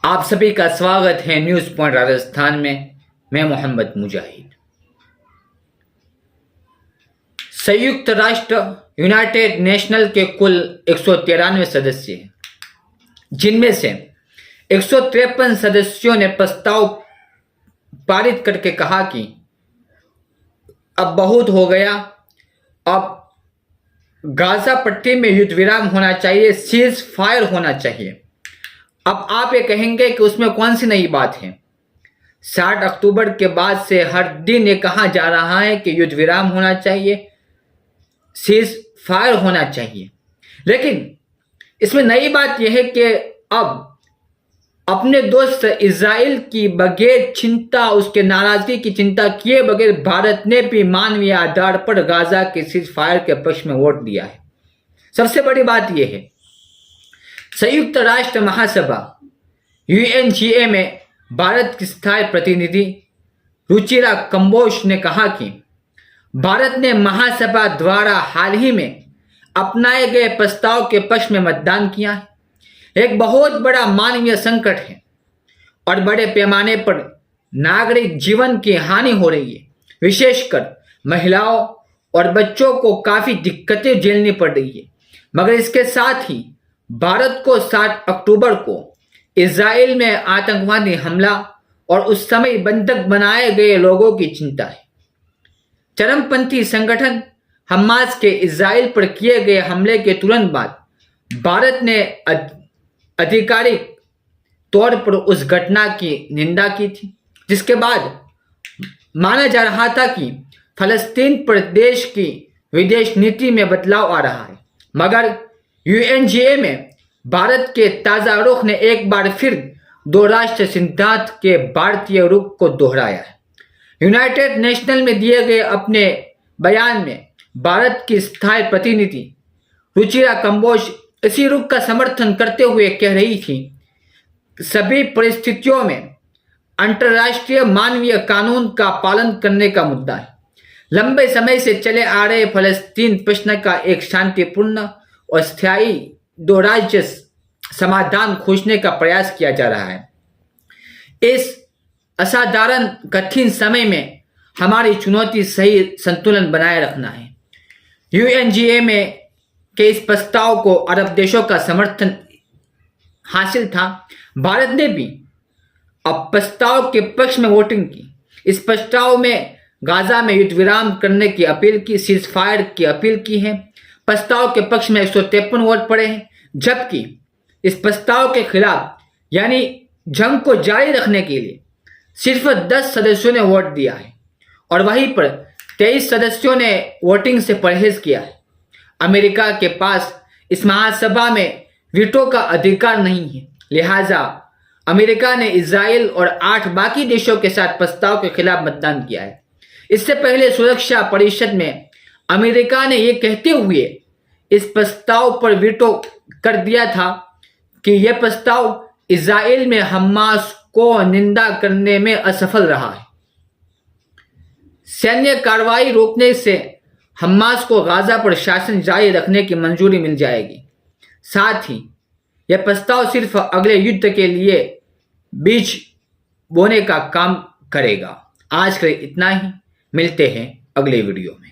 आप सभी का स्वागत है न्यूज पॉइंट राजस्थान में। मैं मोहम्मद मुजाहिद। संयुक्त राष्ट्र यूनाइटेड नेशनल के कुल 193 सदस्य हैं, जिनमें से 153 सदस्यों ने प्रस्ताव पारित करके कहा कि अब बहुत हो गया, अब गाजा पट्टी में युद्ध विराम होना चाहिए, सीज फायर होना चाहिए। अब आप ये कहेंगे कि उसमें कौन सी नई बात है। 60 अक्टूबर के बाद से हर दिन ये कहा जा रहा है कि युद्ध विराम होना चाहिए, सीज फायर होना चाहिए, लेकिन इसमें नई बात यह है कि अब अपने दोस्त इजराइल की बगैर चिंता, उसके नाराजगी की चिंता किए बगैर भारत ने भी मानवीय आधार पर गाजा के सीज फायर के पक्ष में वोट दिया है। सबसे बड़ी बात यह है, संयुक्त राष्ट्र महासभा यूएनजीए में भारत की स्थायी प्रतिनिधि रुचिरा कंबोज ने कहा कि भारत ने महासभा द्वारा हाल ही में अपनाए गए प्रस्ताव के पक्ष में मतदान किया है। एक बहुत बड़ा मानवीय संकट है और बड़े पैमाने पर नागरिक जीवन की हानि हो रही है। विशेषकर महिलाओं और बच्चों को काफी दिक्कतें झेलनी पड़ रही है। मगर इसके साथ ही भारत को 7 अक्टूबर को इजराइल में आतंकवादी हमला और उस समय बंधक बनाए गए लोगों की चिंता है। चरमपंथी संगठन हमास के इजराइल पर किए गए हमले के तुरंत बाद भारत ने आधिकारिक तौर पर उस घटना की निंदा की थी, जिसके बाद माना जा रहा था कि फलस्तीन पर देश की विदेश नीति में बदलाव आ रहा है। मगर यूएनजीए में भारत के ताजा रुख ने एक बार फिर दो राष्ट्र सिद्धांत के भारतीय रुख को दोहराया है। यूनाइटेड नेशनल में दिए गए अपने बयान में भारत की स्थायी प्रतिनिधि रुचिरा कंबोज इसी रुख का समर्थन करते हुए कह रही थी, सभी परिस्थितियों में अंतर्राष्ट्रीय मानवीय कानून का पालन करने का मुद्दा है। लंबे समय से चले आ रहे फलस्तीन प्रश्न का एक शांतिपूर्ण और स्थायी 2 राज्य समाधान खोजने का प्रयास किया जा रहा है। इस असाधारण कठिन समय में हमारी चुनौती सही संतुलन बनाए रखना है। यूएनजीए में के इस प्रस्ताव को अरब देशों का समर्थन हासिल था। भारत ने भी अब प्रस्ताव के पक्ष में वोटिंग की। इस प्रस्ताव में गाजा में युद्ध विराम करने की अपील की, सीज फायर की अपील की है। प्रस्ताव के पक्ष में 153 वोट पड़े हैं, जबकि इस प्रस्ताव के खिलाफ यानी जंग को जारी रखने के लिए सिर्फ 10 सदस्यों ने वोट दिया है और वहीं पर 23 सदस्यों ने वोटिंग से परहेज किया है। अमेरिका के पास इस महासभा में वीटो का अधिकार नहीं है, लिहाजा अमेरिका ने इजराइल और 8 बाकी देशों के साथ प्रस्ताव के खिलाफ मतदान किया है। इससे पहले सुरक्षा परिषद में अमेरिका ने यह कहते हुए इस प्रस्ताव पर वीटो कर दिया था कि यह प्रस्ताव इजराइल में हमास को निंदा करने में असफल रहा है। सैन्य कार्रवाई रोकने से हमास को गाजा पर शासन जारी रखने की मंजूरी मिल जाएगी। साथ ही यह प्रस्ताव सिर्फ अगले युद्ध के लिए बीज बोने का काम करेगा। आज के लिए इतना ही, मिलते हैं अगले वीडियो में।